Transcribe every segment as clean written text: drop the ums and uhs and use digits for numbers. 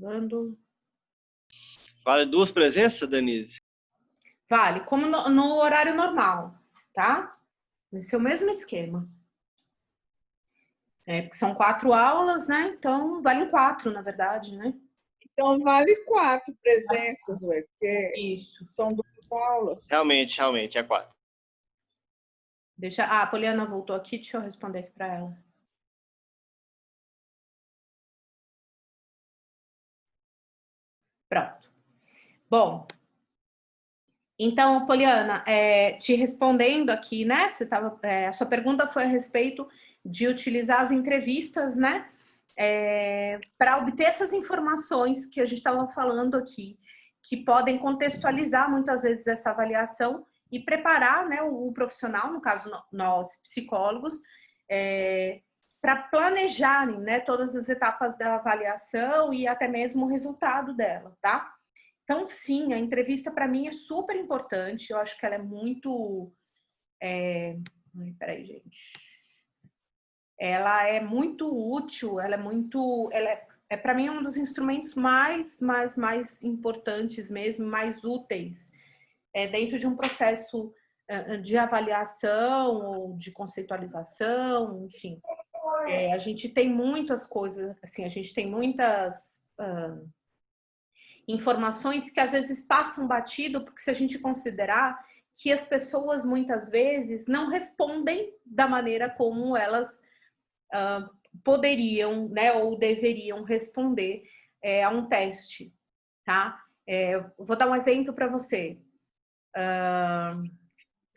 Gravando. Vale 2 presenças, Denise? Vale, como no horário normal, tá? Vai ser o mesmo esquema. Porque são 4 aulas, né? Então, valem 4, na verdade, né? Então, vale 4 presenças, ué, porque Isso. são 2 aulas. Realmente, é 4. A Poliana voltou aqui, deixa eu responder aqui para ela. Pronto. Bom, então, Poliana, te respondendo aqui, né? A sua pergunta foi a respeito de utilizar as entrevistas, né? Para obter essas informações que a gente estava falando aqui, que podem contextualizar muitas vezes essa avaliação e preparar, né, o profissional, no caso nós psicólogos, para planejarem, né, todas as etapas da avaliação e até mesmo o resultado dela, tá? Então, sim, a entrevista para mim é super importante. Eu acho que ela é muito. Peraí, gente. Ela é muito útil, ela é muito. Para mim, um dos instrumentos mais importantes mesmo, mais úteis, dentro de um processo de avaliação ou de conceitualização, enfim. A gente tem muitas coisas, assim, a gente tem muitas. Informações que às vezes passam batido, porque se a gente considerar que as pessoas muitas vezes não respondem da maneira como elas poderiam, né, ou deveriam responder a um teste, tá? Vou dar um exemplo para você.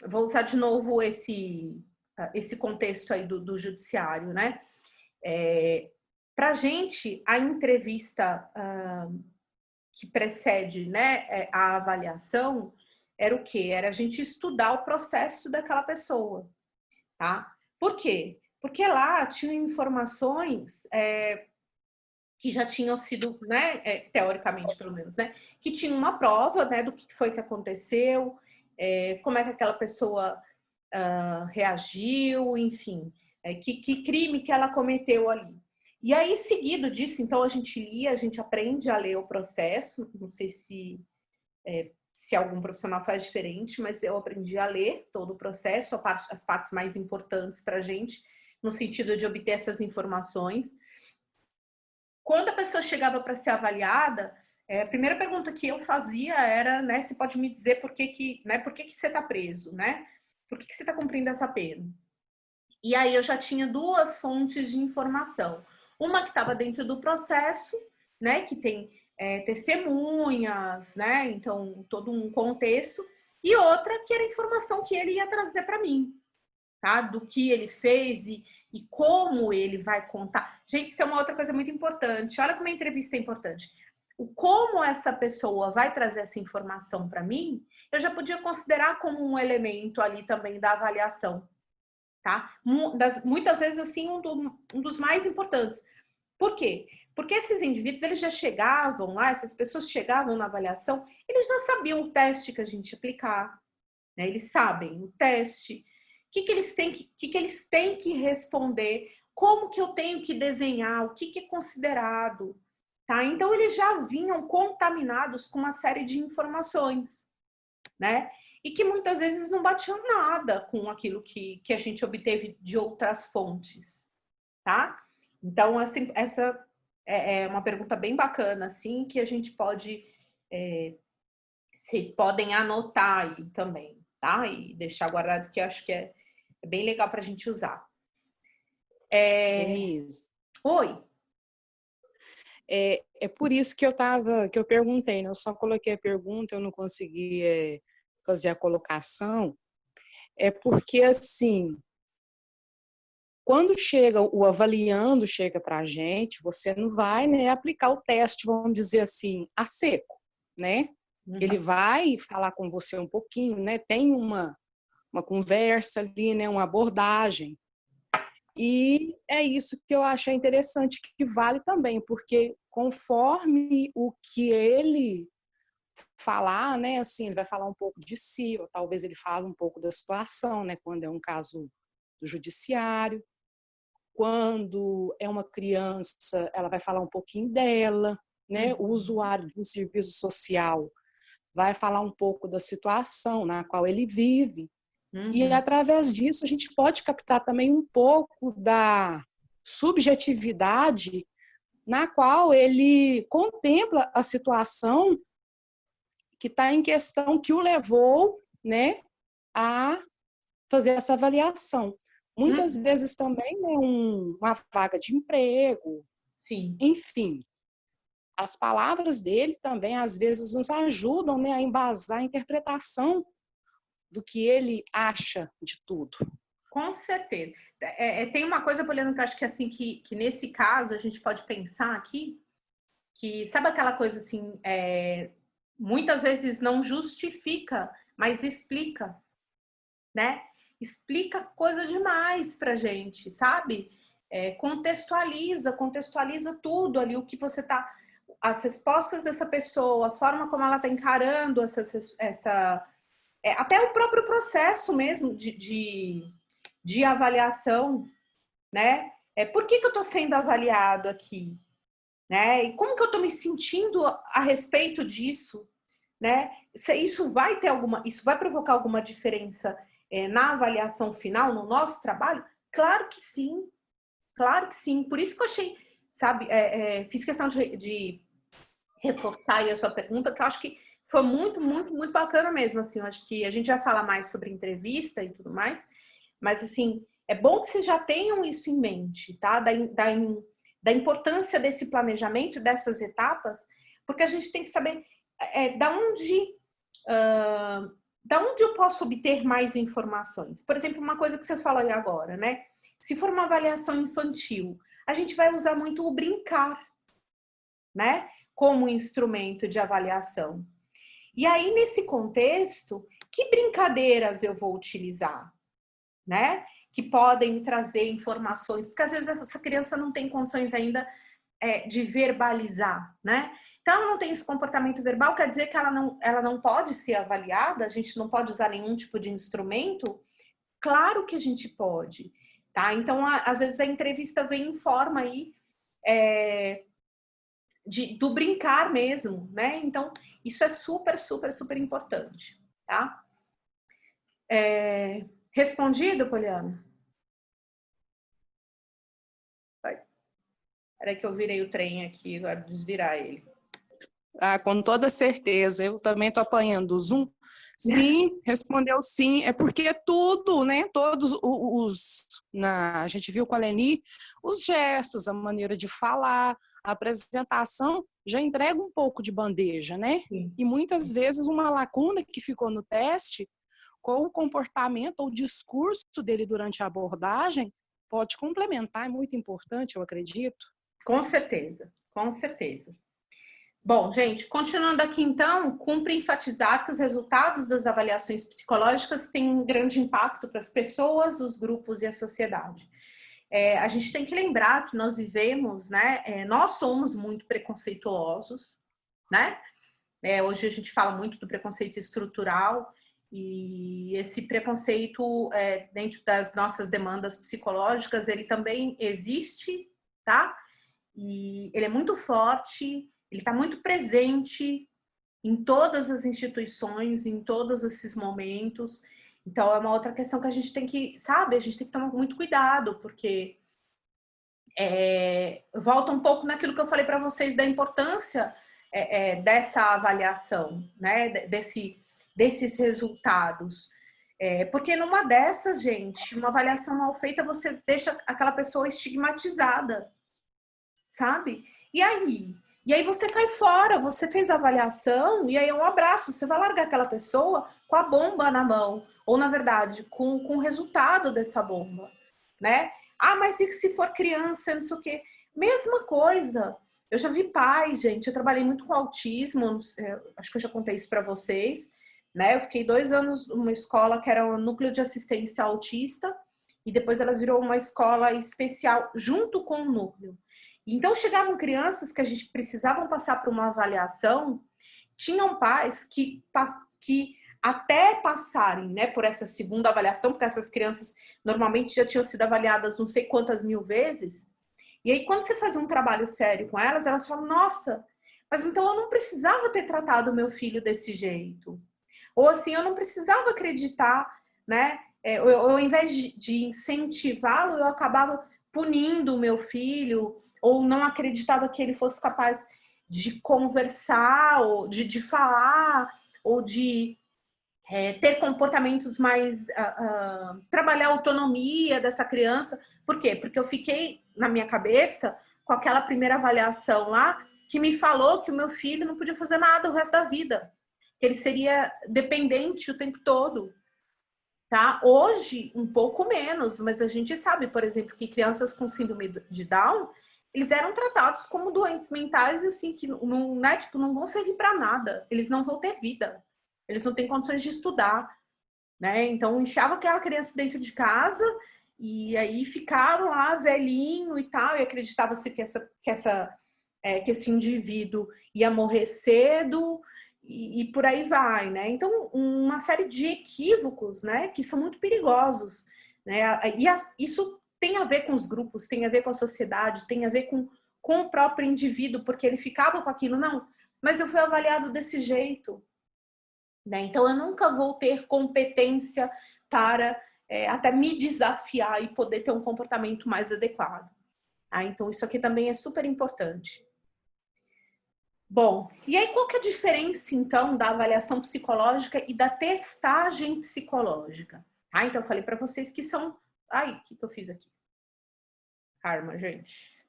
Vou usar de novo esse contexto aí do judiciário, né? Para a gente, a entrevista que precede, né, a avaliação era o quê? Era a gente estudar o processo daquela pessoa, tá? Por quê? Porque lá tinham informações que já tinham sido, né, teoricamente pelo menos, né, que tinha uma prova, né, do que foi que aconteceu, como é que aquela pessoa reagiu, enfim, que crime que ela cometeu ali. E aí, seguido disso, então a gente lia, a gente aprende a ler o processo. Não sei se algum profissional faz diferente, mas eu aprendi a ler todo o processo, as partes mais importantes para a gente, no sentido de obter essas informações. Quando a pessoa chegava para ser avaliada, a primeira pergunta que eu fazia era, né, você pode me dizer por que você está preso, né? Por que você está cumprindo essa pena? E aí eu já tinha 2 fontes de informação. Uma que estava dentro do processo, né, que tem testemunhas, né, então todo um contexto, e outra que era a informação que ele ia trazer para mim, tá? Do que ele fez e como ele vai contar. Gente, isso é uma outra coisa muito importante. Olha como a entrevista é importante. O como essa pessoa vai trazer essa informação para mim, eu já podia considerar como um elemento ali também da avaliação, tá? Muitas vezes, assim, um dos mais importantes. Por quê? Porque esses indivíduos, eles já chegavam lá, essas pessoas chegavam na avaliação, eles já sabiam o teste que a gente ia aplicar, né? Eles sabem o teste, o que eles têm que responder, como que eu tenho que desenhar, o que é considerado, tá? Então, eles já vinham contaminados com uma série de informações, né? E que muitas vezes não batiam nada com aquilo que a gente obteve de outras fontes, tá? Então, assim, essa é uma pergunta bem bacana, assim, que a gente pode... vocês podem anotar aí também, tá? E deixar guardado, que eu acho que é bem legal para a gente usar. Denise. Oi. É por isso que eu perguntei, né? Eu só coloquei a pergunta, eu não consegui fazer a colocação. É porque, assim, quando chega, o avaliando chega para a gente, você não vai, né, aplicar o teste, vamos dizer assim, a seco, né? Ele vai falar com você um pouquinho, né? Tem uma conversa ali, né? Uma abordagem. E é isso que eu acho interessante, que vale também, porque conforme o que ele falar, né, assim, ele vai falar um pouco de si, ou talvez ele fale um pouco da situação, né, quando é um caso do judiciário, quando é uma criança, ela vai falar um pouquinho dela, né? O usuário de um serviço social vai falar um pouco da situação na qual ele vive. E, através disso, a gente pode captar também um pouco da subjetividade na qual ele contempla a situação que está em questão, que o levou, né, a fazer essa avaliação. Muitas vezes também, né, uma vaga de emprego. Sim. Enfim, as palavras dele também, às vezes, nos ajudam, né, a embasar a interpretação do que ele acha de tudo. Com certeza. Tem uma coisa, Poliana, que eu acho que assim, que nesse caso a gente pode pensar aqui, que sabe aquela coisa assim, muitas vezes não justifica, mas explica, né? Explica coisa demais pra gente, sabe? Contextualiza tudo ali, o que você tá, as respostas dessa pessoa, a forma como ela tá encarando até o próprio processo mesmo de avaliação, né? Por que eu estou sendo avaliado aqui? Né? E como que eu estou me sentindo a respeito disso? Né? Isso vai provocar alguma diferença na avaliação final, no nosso trabalho? Claro que sim. Claro que sim. Por isso que eu achei, sabe, fiz questão de reforçar aí a sua pergunta, que eu acho que foi muito, muito, muito bacana mesmo, assim, eu acho que a gente vai falar mais sobre entrevista e tudo mais, mas, assim, é bom que vocês já tenham isso em mente, tá? Da importância desse planejamento, dessas etapas, porque a gente tem que saber da onde eu posso obter mais informações. Por exemplo, uma coisa que você falou aí agora, né? Se for uma avaliação infantil, a gente vai usar muito o brincar, né? Como instrumento de avaliação. E aí, nesse contexto, que brincadeiras eu vou utilizar, né? Que podem trazer informações, porque às vezes essa criança não tem condições ainda de verbalizar, né? Então, ela não tem esse comportamento verbal, quer dizer que ela não pode ser avaliada, a gente não pode usar nenhum tipo de instrumento? Claro que a gente pode, tá? Então, às vezes a entrevista vem em forma aí do brincar mesmo, né? Então, isso é super, super, super importante, tá? Respondido, Poliana? Peraí que eu virei o trem aqui, agora desvirar ele. Com toda certeza, eu também estou apanhando o Zoom. Sim, respondeu sim, é porque tudo, né, todos a gente viu com a Leni, os gestos, a maneira de falar, a apresentação já entrega um pouco de bandeja, né? Sim. E muitas vezes uma lacuna que ficou no teste, com o comportamento ou discurso dele durante a abordagem, pode complementar, é muito importante, eu acredito. Com certeza, com certeza. Bom, gente, continuando aqui então, cumpre enfatizar que os resultados das avaliações psicológicas têm um grande impacto para as pessoas, os grupos e a sociedade. A gente tem que lembrar que nós vivemos, né? Nós somos muito preconceituosos, né? Hoje a gente fala muito do preconceito estrutural e esse preconceito dentro das nossas demandas psicológicas, ele também existe, tá? E ele é muito forte, ele está muito presente em todas as instituições, em todos esses momentos. Então, é uma outra questão que a gente tem que, sabe, a gente tem que tomar muito cuidado, porque volta um pouco naquilo que eu falei para vocês da importância dessa avaliação, né, desses resultados. Porque numa dessas, gente, uma avaliação mal feita, você deixa aquela pessoa estigmatizada, sabe? E aí você cai fora, você fez a avaliação e aí é um abraço, você vai largar aquela pessoa com a bomba na mão, ou na verdade, com o resultado dessa bomba, né? Mas e se for criança, não sei o quê? Mesma coisa. Eu já vi pais, gente, eu trabalhei muito com autismo, acho que eu já contei isso para vocês, né? Eu fiquei 2 anos numa escola que era um núcleo de assistência autista e depois ela virou uma escola especial junto com o núcleo. Então, chegavam crianças que a gente precisavam passar por uma avaliação, tinham pais que até passarem, né, por essa segunda avaliação, porque essas crianças normalmente já tinham sido avaliadas não sei quantas mil vezes, e aí quando você faz um trabalho sério com elas, elas falam, nossa, Mas então eu não precisava ter tratado o meu filho desse jeito. Ou assim, eu não precisava acreditar, né? Eu, ao invés de incentivá-lo, eu acabava punindo o meu filho, ou não acreditava que ele fosse capaz de conversar, ou de falar, ou de ter comportamentos mais... trabalhar a autonomia dessa criança. Por quê? Porque eu fiquei na minha cabeça com aquela primeira avaliação lá, que me falou que o meu filho não podia fazer nada o resto da vida, que ele seria dependente o tempo todo, tá? Hoje, um pouco menos, mas a gente sabe, por exemplo, que crianças com síndrome de Down, eles eram tratados como doentes mentais, assim, que não, né, tipo, não vão servir para nada, eles não vão ter vida, eles não têm condições de estudar, né? Então, enfiava aquela criança dentro de casa e aí ficaram lá velhinho e tal, e acreditava-se que esse indivíduo ia morrer cedo e por aí vai, né? Então, uma série de equívocos, né, que são muito perigosos, né? Isso tem a ver com os grupos, tem a ver com a sociedade, tem a ver com o próprio indivíduo, porque ele ficava com aquilo, não, mas eu fui avaliado desse jeito, né? Então, eu nunca vou ter competência para até me desafiar e poder ter um comportamento mais adequado. Então, isso aqui também é super importante. Bom, e aí qual que é a diferença, então, da avaliação psicológica e da testagem psicológica? Então, eu falei para vocês que são... Ai, o que eu fiz aqui? Karma, gente.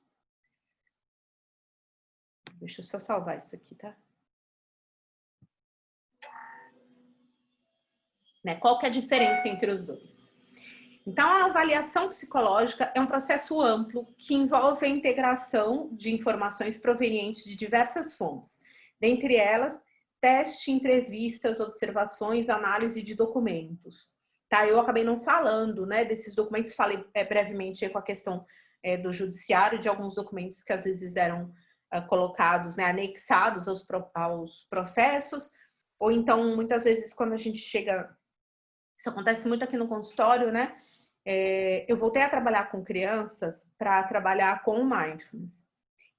Deixa eu só salvar isso aqui, tá? Né? Qual que é a diferença entre os dois? Então, a avaliação psicológica é um processo amplo que envolve a integração de informações provenientes de diversas fontes, dentre elas, teste, entrevistas, observações, análise de documentos. Tá? Eu acabei não falando, né, desses documentos, falei brevemente com a questão do judiciário, de alguns documentos que às vezes eram colocados, né, anexados aos processos, ou então, muitas vezes, quando a gente chega... Isso acontece muito aqui no consultório, né? Eu voltei a trabalhar com crianças para trabalhar com o mindfulness.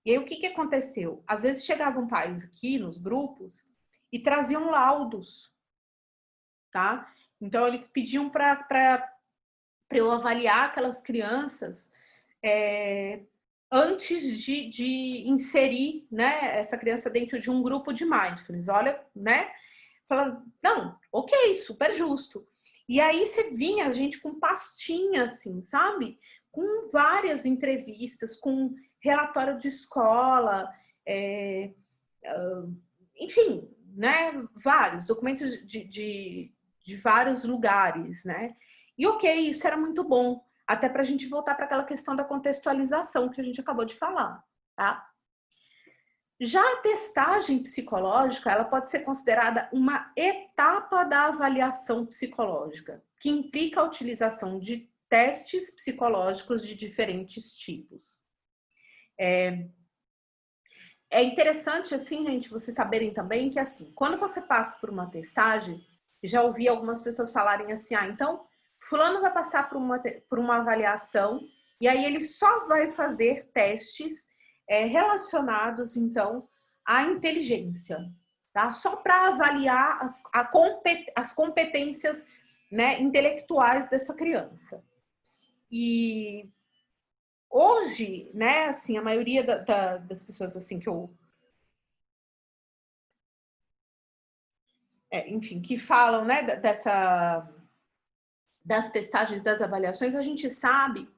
E aí, o que aconteceu? Às vezes chegavam pais aqui nos grupos e traziam laudos, tá? Então, eles pediam para eu avaliar aquelas crianças antes de inserir, né, essa criança dentro de um grupo de mindfulness. Olha, né? Falando, não, ok, super justo. E aí você vinha, a gente, com pastinha, assim, sabe? Com várias entrevistas, com relatório de escola, enfim, né? Vários documentos de vários lugares, né? E ok, isso era muito bom, até para a gente voltar para aquela questão da contextualização que a gente acabou de falar, tá? Já a testagem psicológica, ela pode ser considerada uma etapa da avaliação psicológica, que implica a utilização de testes psicológicos de diferentes tipos. É interessante, assim, gente, vocês saberem também que, assim, quando você passa por uma testagem, já ouvi algumas pessoas falarem assim, então, fulano vai passar por uma avaliação e aí ele só vai fazer testes relacionados, então, à inteligência, tá? Só para avaliar as competências, né, intelectuais dessa criança. E hoje, né, assim, a maioria das pessoas, assim, que eu... enfim, que falam, né, das testagens, das avaliações, a gente sabe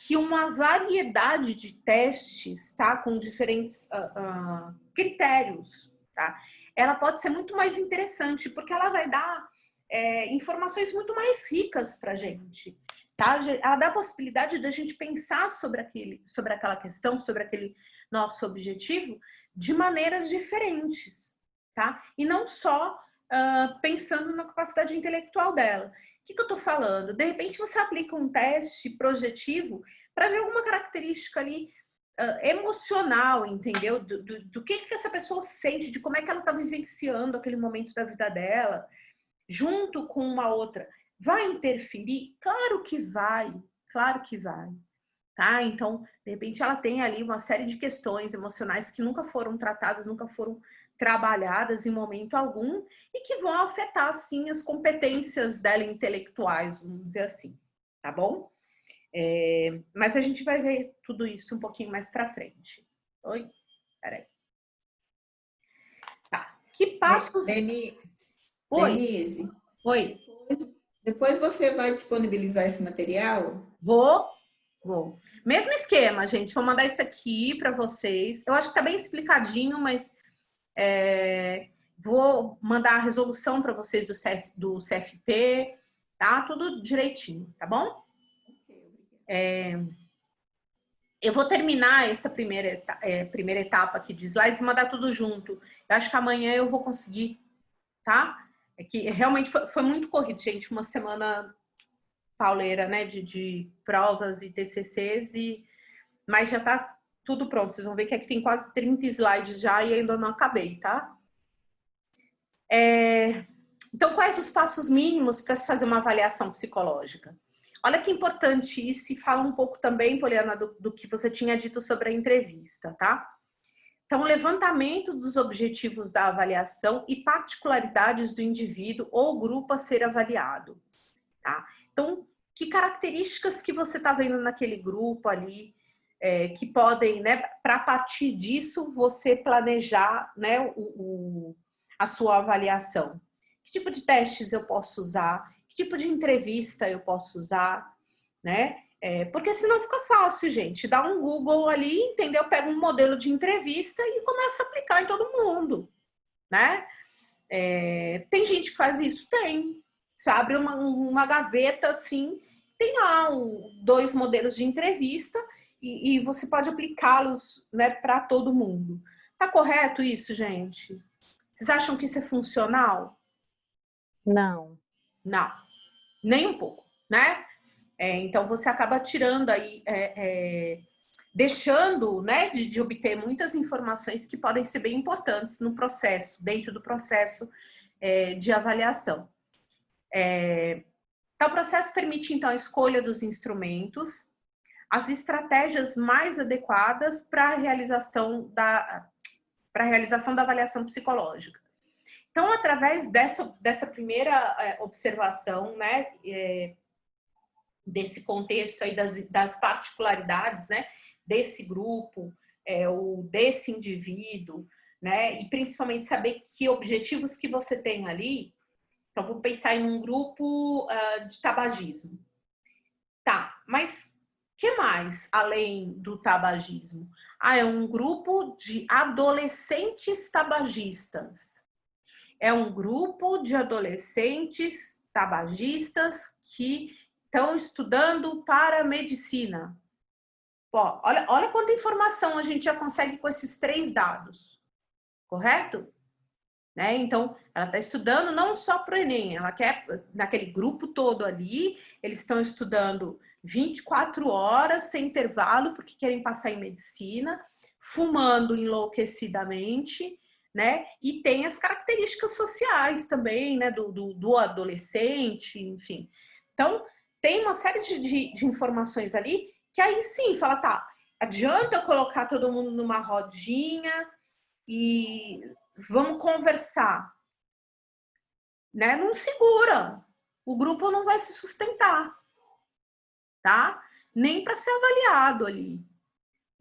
que uma variedade de testes, tá, com diferentes critérios, tá, ela pode ser muito mais interessante, porque ela vai dar informações muito mais ricas para a gente, tá? Ela dá a possibilidade da gente pensar sobre aquela questão, sobre aquele nosso objetivo, de maneiras diferentes, tá? E não só pensando na capacidade intelectual dela. O que eu estou falando? De repente você aplica um teste projetivo para ver alguma característica ali emocional, entendeu? Do que essa pessoa sente, de como é que ela está vivenciando aquele momento da vida dela, junto com uma outra. Vai interferir? Claro que vai, claro que vai. tá? Então, de repente, ela tem ali uma série de questões emocionais que nunca foram tratadas, nunca foram trabalhadas em momento algum e que vão afetar, sim, as competências dela intelectuais, vamos dizer assim, tá bom? Mas a gente vai ver tudo isso um pouquinho mais pra frente. Oi? Peraí. Tá. Que passos... Oi. Denise, Oi. depois você vai disponibilizar esse material? Vou. Mesmo esquema, gente. Vou mandar isso aqui para vocês. Eu acho que tá bem explicadinho, mas vou mandar a resolução para vocês do CFP, tá? Tudo direitinho, tá bom? Eu vou terminar essa primeira etapa aqui de slides e mandar tudo junto. Eu acho que amanhã eu vou conseguir, tá? É que realmente foi muito corrido, gente. Uma semana pauleira, né? De provas e TCCs, mas já tá tudo pronto. Vocês vão ver que aqui tem quase 30 slides já e ainda não acabei, tá? Então, quais os passos mínimos para se fazer uma avaliação psicológica? Olha que importante isso e fala um pouco também, Poliana, do que você tinha dito sobre a entrevista, tá? Então, levantamento dos objetivos da avaliação e particularidades do indivíduo ou grupo a ser avaliado, tá? Então, que características que você está vendo naquele grupo ali, que podem, né, para partir disso, você planejar, né, a sua avaliação. Que tipo de testes eu posso usar? Que tipo de entrevista eu posso usar, né? Porque senão fica fácil, gente. Dá um Google ali, entendeu? Pega um modelo de entrevista e começa a aplicar em todo mundo, né? Tem gente que faz isso? Tem. Você abre uma gaveta assim, tem lá 2 modelos de entrevista e você pode aplicá-los, né, para todo mundo. Tá correto isso, gente? Vocês acham que isso é funcional? Não. Não, nem um pouco, né? Então você acaba tirando aí, deixando, né, de obter muitas informações que podem ser bem importantes no processo, dentro do processo de avaliação. Então, o processo permite, então, a escolha dos instrumentos, as estratégias mais adequadas para a realização da avaliação psicológica. Então, através dessa primeira observação, né, desse contexto aí das particularidades, né, desse grupo, ou desse indivíduo, né, e principalmente saber que objetivos que você tem ali. Então, vou pensar em um grupo de tabagismo. Tá, mas o que mais além do tabagismo? É um grupo de adolescentes tabagistas. É um grupo de adolescentes tabagistas que estão estudando para medicina. Ó, olha quanta informação a gente já consegue com esses 3 dados, correto? Né? Então, ela está estudando não só para o Enem, ela quer, naquele grupo todo ali, eles estão estudando 24 horas sem intervalo, porque querem passar em medicina, fumando enlouquecidamente, né? E tem as características sociais também, né? Do adolescente, enfim. Então, tem uma série de informações ali que aí sim fala, tá, adianta eu colocar todo mundo numa rodinha e vamos conversar, né? Não segura. O grupo não vai se sustentar, tá? Nem para ser avaliado ali.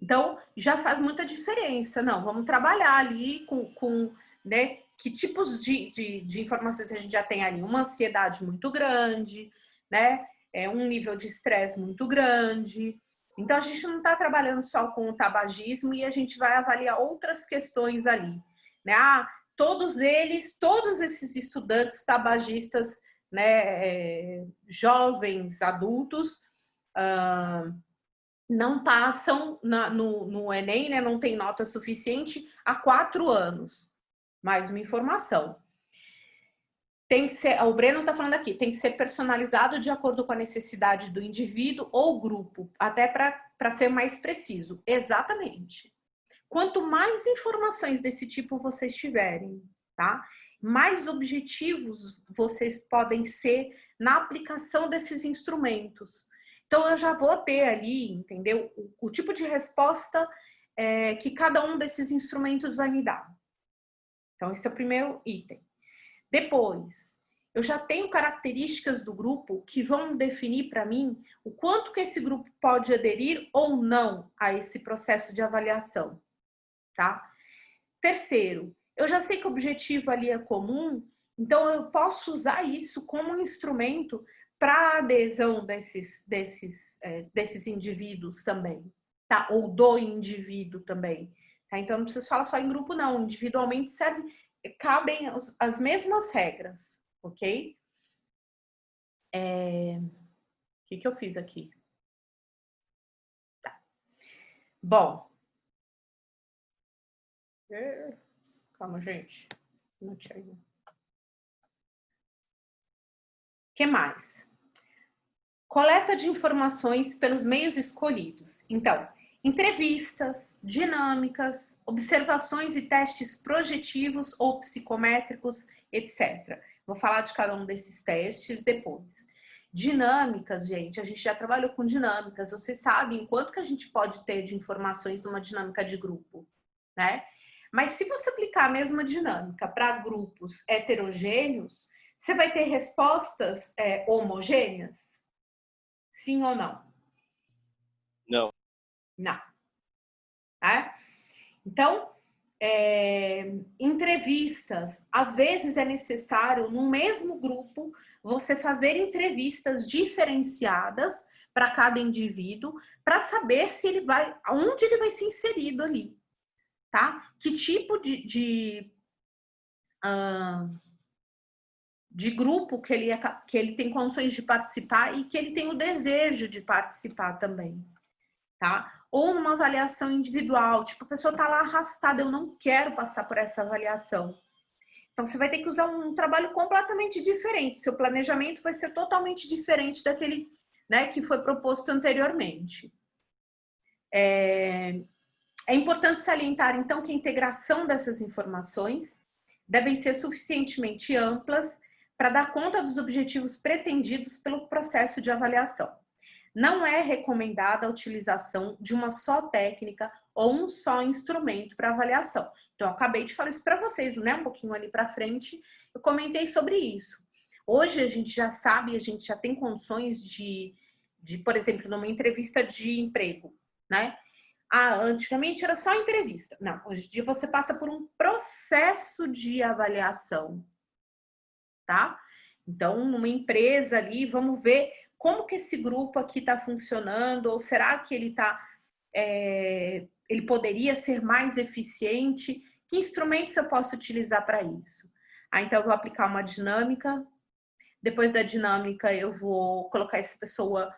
Então, já faz muita diferença. Não, vamos trabalhar ali com né, que tipos de informações a gente já tem ali. Uma ansiedade muito grande, né? Um nível de estresse muito grande. Então, a gente não está trabalhando só com o tabagismo e a gente vai avaliar outras questões ali, né? Todos esses estudantes tabagistas, né, jovens, adultos, não passam no Enem, né, não tem nota suficiente há 4 anos. Mais uma informação. Tem que ser, o Breno está falando aqui, tem que ser personalizado de acordo com a necessidade do indivíduo ou grupo, até para ser mais preciso. Exatamente. Quanto mais informações desse tipo vocês tiverem, tá? Mais objetivos vocês podem ser na aplicação desses instrumentos. Então, eu já vou ter ali, entendeu? O tipo de resposta que cada um desses instrumentos vai me dar. Então, esse é o primeiro item. Depois, eu já tenho características do grupo que vão definir para mim o quanto que esse grupo pode aderir ou não a esse processo de avaliação, tá? Terceiro, eu já sei que o objetivo ali é comum, então eu posso usar isso como um instrumento para a adesão desses indivíduos também, tá? Ou do indivíduo também, tá? Então não preciso falar só em grupo não, individualmente cabem as mesmas regras, ok? O que eu fiz aqui? Tá. Bom. Calma, gente. Não tinha. O que mais? Coleta de informações pelos meios escolhidos. Então, entrevistas, dinâmicas, observações e testes projetivos ou psicométricos, etc. Vou falar de cada um desses testes depois. Dinâmicas, gente, a gente já trabalhou com dinâmicas. Vocês sabem o quanto que a gente pode ter de informações numa dinâmica de grupo, né? Mas se você aplicar a mesma dinâmica para grupos heterogêneos, você vai ter respostas homogêneas? Sim ou não? Não. Não. Então, entrevistas. Às vezes é necessário, no mesmo grupo, você fazer entrevistas diferenciadas para cada indivíduo, para saber se ele vai, onde ele vai ser inserido ali, tá? Que tipo de grupo que ele tem condições de participar e que ele tem o desejo de participar também, tá? Ou numa avaliação individual, tipo, a pessoa tá lá arrastada, eu não quero passar por essa avaliação. Então, você vai ter que usar um trabalho completamente diferente. Seu planejamento vai ser totalmente diferente daquele, né, que foi proposto anteriormente. É importante salientar, então, que a integração dessas informações devem ser suficientemente amplas para dar conta dos objetivos pretendidos pelo processo de avaliação. Não é recomendada a utilização de uma só técnica ou um só instrumento para avaliação. Então, eu acabei de falar isso para vocês, né? Um pouquinho ali para frente, eu comentei sobre isso. Hoje a gente já sabe, a gente já tem condições de, por exemplo, numa entrevista de emprego, né? Antigamente era só entrevista. Não, hoje em dia você passa por um processo de avaliação, tá? Então, numa empresa ali, vamos ver como que esse grupo aqui está funcionando, ou será que ele ele poderia ser mais eficiente? Que instrumentos eu posso utilizar para isso? Então, eu vou aplicar uma dinâmica. Depois da dinâmica, eu vou colocar essa pessoa,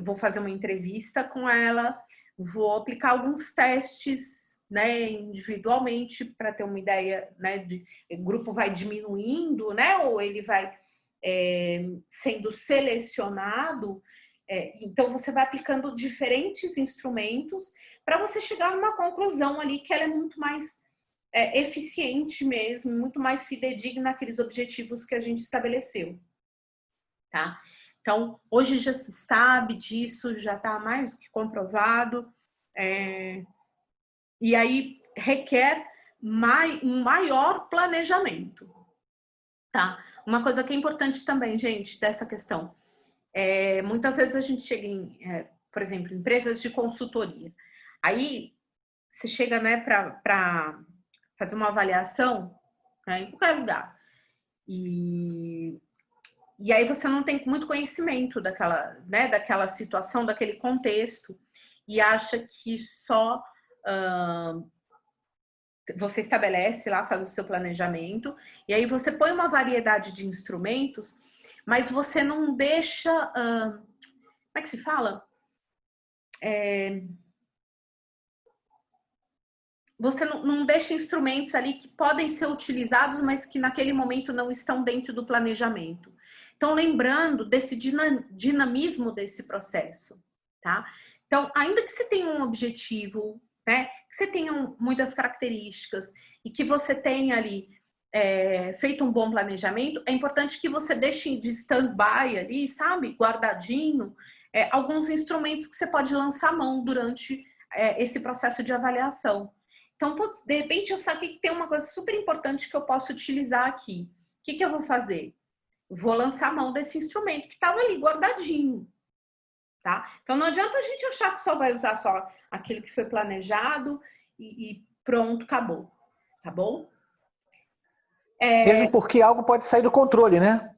vou fazer uma entrevista com ela, vou aplicar alguns testes, né, individualmente, para ter uma ideia, né, o grupo vai diminuindo, né, ou ele vai sendo selecionado. Então, você vai aplicando diferentes instrumentos para você chegar a uma conclusão ali que ela é muito mais eficiente mesmo, muito mais fidedigna naqueles objetivos que a gente estabeleceu, tá? Então, hoje já se sabe disso, já está mais do que comprovado, e aí requer um maior planejamento, tá? Uma coisa que é importante também, gente, dessa questão, muitas vezes a gente chega em, por exemplo, empresas de consultoria, aí você chega, né, para fazer uma avaliação, né, em qualquer lugar, e aí você não tem muito conhecimento daquela situação, daquele contexto, e acha que só você estabelece lá, faz o seu planejamento, e aí você põe uma variedade de instrumentos, mas você não deixa, como é que se fala? Você não deixa instrumentos ali que podem ser utilizados, mas que naquele momento não estão dentro do planejamento. Então, lembrando desse dinamismo desse processo, tá? Então, ainda que você tenha um objetivo, né, que você tenha muitas características e que você tenha ali feito um bom planejamento, é importante que você deixe de stand-by ali, sabe, guardadinho, alguns instrumentos que você pode lançar mão durante esse processo de avaliação. Então, putz, de repente eu saquei que tem uma coisa super importante que eu posso utilizar aqui. O que eu vou fazer? Vou lançar mão desse instrumento que estava ali guardadinho. Tá? Então, não adianta a gente achar que só vai usar só aquilo que foi planejado e pronto, acabou. Tá bom? Mesmo porque algo pode sair do controle, né?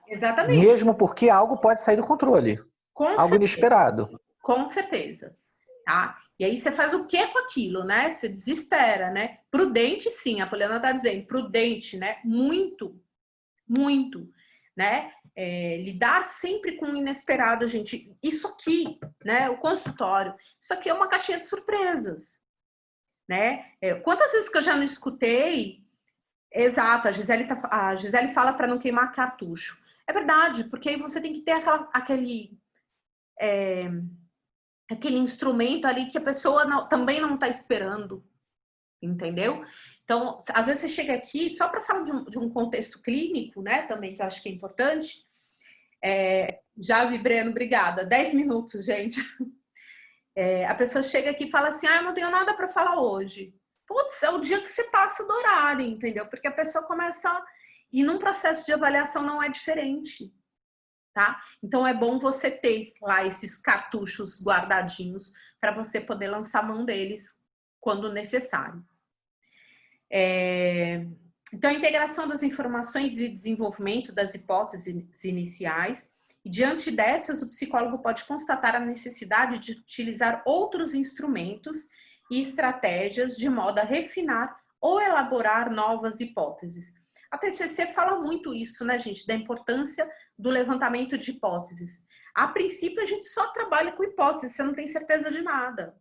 Exatamente. Mesmo porque algo pode sair do controle. Algo inesperado. Com certeza. Tá? E aí você faz o que com aquilo, né? Você desespera, né? Prudente, sim. A Poliana tá dizendo, prudente, né? Muito, muito, né? Lidar sempre com o inesperado, gente. Isso aqui, né? O consultório, isso aqui é uma caixinha de surpresas, né? Quantas vezes que eu já não escutei? Exato, a Gisele fala para não queimar cartucho. É verdade, porque aí você tem que ter aquele instrumento ali que a pessoa também não está esperando, entendeu? Então, às vezes você chega aqui, só para falar de um contexto clínico, né, também, que eu acho que é importante. Já vi, Breno, obrigada. 10 minutos, gente. A pessoa chega aqui e fala assim, eu não tenho nada para falar hoje. Putz, é o dia que você passa do horário, entendeu? Porque a pessoa começa... E num processo de avaliação não é diferente, tá? Então é bom você ter lá esses cartuchos guardadinhos para você poder lançar mão deles quando necessário. Então, a integração das informações e desenvolvimento das hipóteses iniciais. E diante dessas, o psicólogo pode constatar a necessidade de utilizar outros instrumentos e estratégias de modo a refinar ou elaborar novas hipóteses. A TCC fala muito isso, né, gente? Da importância do levantamento de hipóteses. A princípio, a gente só trabalha com hipóteses, você não tem certeza de nada,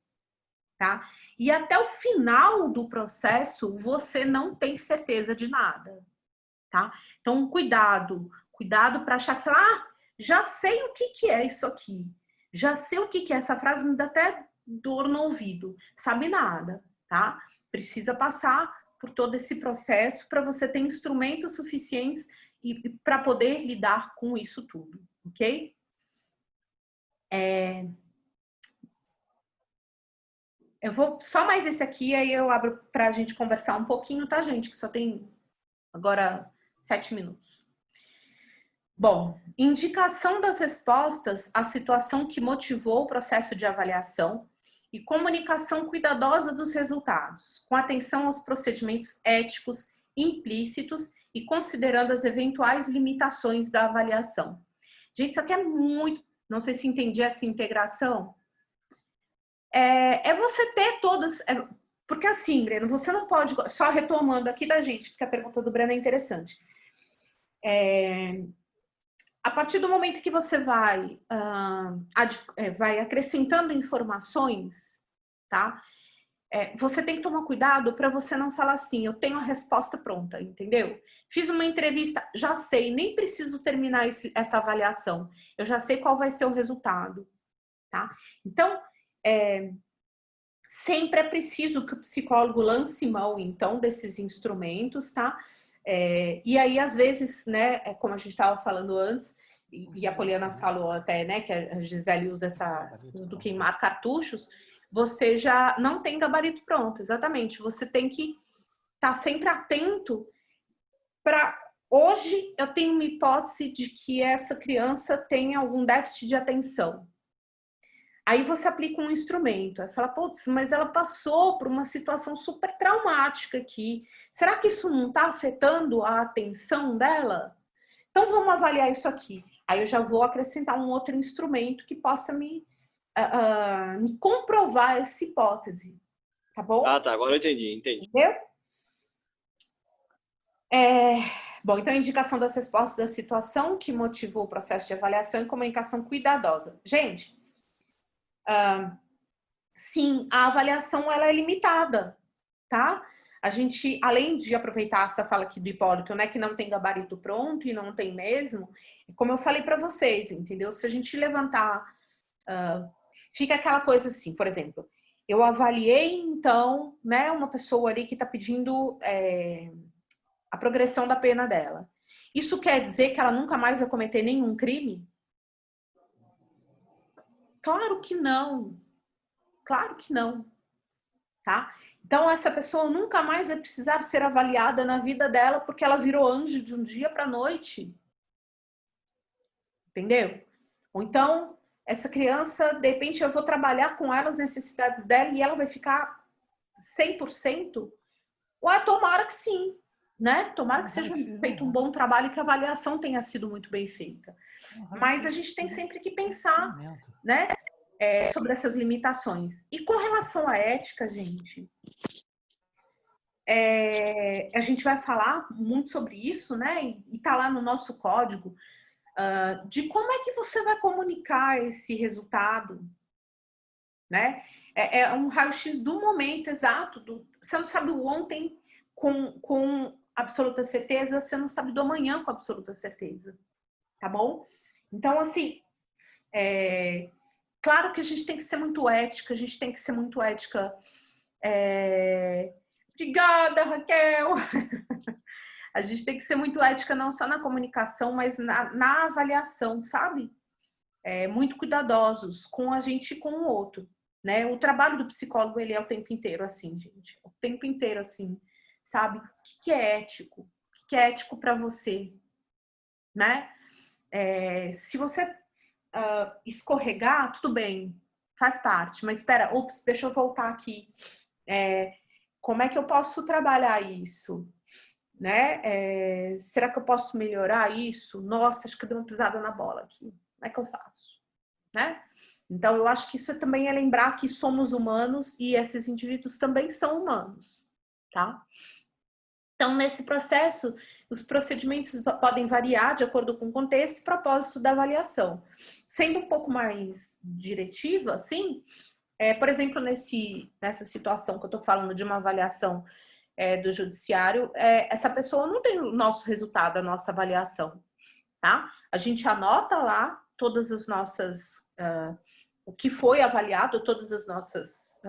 tá? E até o final do processo, você não tem certeza de nada, tá? Então, cuidado para achar que já sei o que é isso aqui, já sei o que é essa frase, me dá até dor no ouvido, sabe nada, tá? Precisa passar por todo esse processo para você ter instrumentos suficientes e para poder lidar com isso tudo, ok? Eu vou só mais esse aqui, aí eu abro para a gente conversar um pouquinho, tá, gente? Que só tem agora 7 minutos. Bom, indicação das respostas à situação que motivou o processo de avaliação e comunicação cuidadosa dos resultados, com atenção aos procedimentos éticos implícitos e considerando as eventuais limitações da avaliação. Gente, isso aqui é muito... Não sei se entendi essa integração. Você ter todas... porque assim, Breno, você não pode... Só retomando aqui da gente, porque a pergunta do Breno é interessante. A partir do momento que você vai acrescentando informações, tá? Você tem que tomar cuidado para você não falar assim, eu tenho a resposta pronta, entendeu? Fiz uma entrevista, já sei, nem preciso terminar essa avaliação. Eu já sei qual vai ser o resultado, tá? Então, sempre é preciso que o psicólogo lance mão, então, desses instrumentos, tá? E aí, às vezes, né, como a gente estava falando antes, e a Poliana falou até, né, que a Gisele usa essa coisa do queimar cartuchos, você já não tem gabarito pronto, exatamente. Você tem que estar sempre atento para... Hoje, eu tenho uma hipótese de que essa criança tem algum déficit de atenção. Aí você aplica um instrumento, aí fala, putz, mas ela passou por uma situação super traumática aqui. Será que isso não está afetando a atenção dela? Então vamos avaliar isso aqui. Aí eu já vou acrescentar um outro instrumento que possa me comprovar essa hipótese. Tá bom? Ah, tá. Agora eu entendi. Entendeu? Bom, então a indicação das respostas da situação que motivou o processo de avaliação e comunicação cuidadosa. Gente, sim, a avaliação ela é limitada, tá? A gente, além de aproveitar essa fala aqui do Hipólito, né, que não tem gabarito pronto e não tem mesmo, como eu falei para vocês, entendeu? Se a gente levantar, fica aquela coisa assim, por exemplo, eu avaliei então, né, uma pessoa ali que está pedindo a progressão da pena dela. Isso quer dizer que ela nunca mais vai cometer nenhum crime? Claro que não. Claro que não. Tá? Então, essa pessoa nunca mais vai precisar ser avaliada na vida dela porque ela virou anjo de um dia para a noite. Entendeu? Ou então, essa criança, de repente, eu vou trabalhar com ela, as necessidades dela, e ela vai ficar 100%? Ué, tomara que sim, né? Tomara que seja feito um bom trabalho e que a avaliação tenha sido muito bem feita. Mas a gente tem sempre que pensar, né? Sobre essas limitações. E com relação à ética, gente, a gente vai falar muito sobre isso, né? E tá lá no nosso código, de como é que você vai comunicar esse resultado, né? É um raio-x do momento exato. Você não sabe o ontem com absoluta certeza, você não sabe do amanhã com absoluta certeza, tá bom? Então, assim, claro que a gente tem que ser muito ética, a gente tem que ser muito ética. Obrigada, Raquel! A gente tem que ser muito ética não só na comunicação, mas na avaliação, sabe? Muito cuidadosos com a gente e com o outro, né? O trabalho do psicólogo, ele é o tempo inteiro assim, gente. O tempo inteiro assim, sabe? O que é ético? O que é ético para você, né? Se você escorregar, tudo bem, faz parte. Mas espera, ops, deixa eu voltar aqui. Como é que eu posso trabalhar isso? Né? Será que eu posso melhorar isso? Nossa, acho que eu dei uma pisada na bola aqui. Como é que eu faço? Né? Então, eu acho que isso também é lembrar que somos humanos e esses indivíduos também são humanos, tá? Então, nesse processo, os procedimentos podem variar de acordo com o contexto e propósito da avaliação. Sendo um pouco mais diretiva, assim, por exemplo, nessa situação que eu estou falando de uma avaliação do judiciário, essa pessoa não tem o nosso resultado, a nossa avaliação, tá? A gente anota lá todas as nossas, o que foi avaliado, todas as nossas,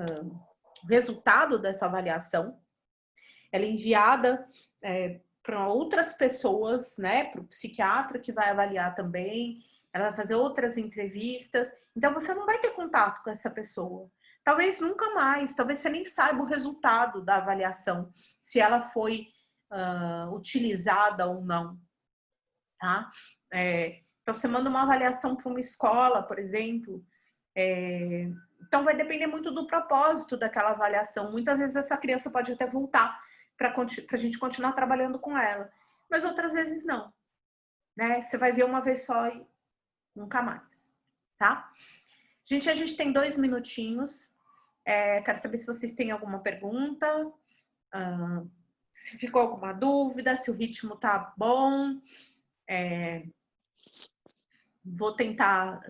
resultado dessa avaliação. Ela é enviada para outras pessoas, né? Para o psiquiatra que vai avaliar também. Ela vai fazer outras entrevistas. Então, você não vai ter contato com essa pessoa. Talvez nunca mais. Talvez você nem saiba o resultado da avaliação, se ela foi utilizada ou não. Tá? Então, você manda uma avaliação para uma escola, por exemplo. Então, vai depender muito do propósito daquela avaliação. Muitas vezes essa criança pode até voltar para a gente continuar trabalhando com ela. Mas outras vezes não. Né? Você vai ver uma vez só e nunca mais. Tá? Gente, a gente tem 2 minutinhos. Quero saber se vocês têm alguma pergunta. Se ficou alguma dúvida, se o ritmo tá bom. Vou tentar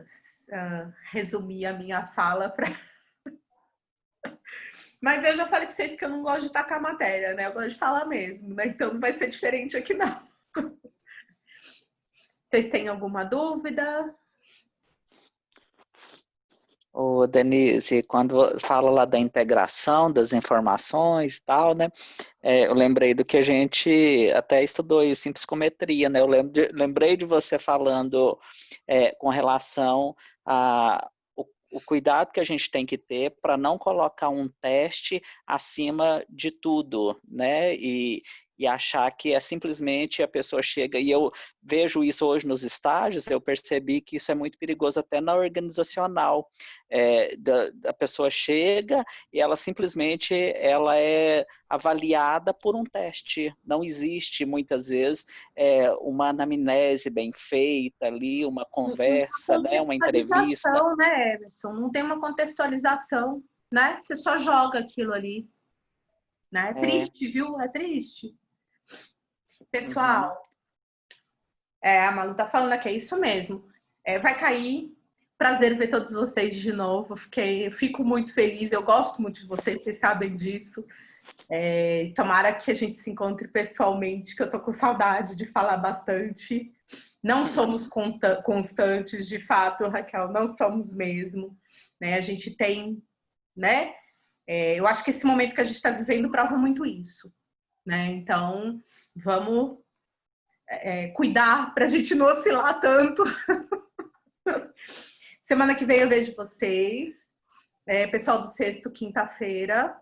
resumir a minha fala para... Mas eu já falei para vocês que eu não gosto de tacar matéria, né? Eu gosto de falar mesmo, né? Então não vai ser diferente aqui, não. Vocês têm alguma dúvida? Ô, Denise, quando fala lá da integração das informações e tal, né? Eu lembrei do que a gente até estudou isso em psicometria, né? Eu lembrei de você falando com relação a o cuidado que a gente tem que ter para não colocar um teste acima de tudo, né? E achar que é simplesmente a pessoa chega, e eu vejo isso hoje nos estágios, eu percebi que isso é muito perigoso até na organizacional. A pessoa chega e ela simplesmente ela é avaliada por um teste. Não existe, muitas vezes, uma anamnese bem feita ali, uma conversa, né, uma entrevista. Né, Emerson? Não tem uma contextualização, né? Você só joga aquilo ali. Né? É triste, viu? É triste. Pessoal, a Malu tá falando aqui, é isso mesmo. Vai cair. Prazer ver todos vocês de novo. Fico muito feliz. Eu gosto muito de vocês sabem disso. Tomara que a gente se encontre pessoalmente, que eu tô com saudade de falar bastante. Não somos constantes, de fato, Raquel, não somos mesmo. Né? A gente tem, né? Eu acho que esse momento que a gente está vivendo prova muito isso. Né? Então, vamos cuidar para a gente não oscilar tanto. Semana que vem eu vejo vocês. Pessoal do sexto, quinta-feira.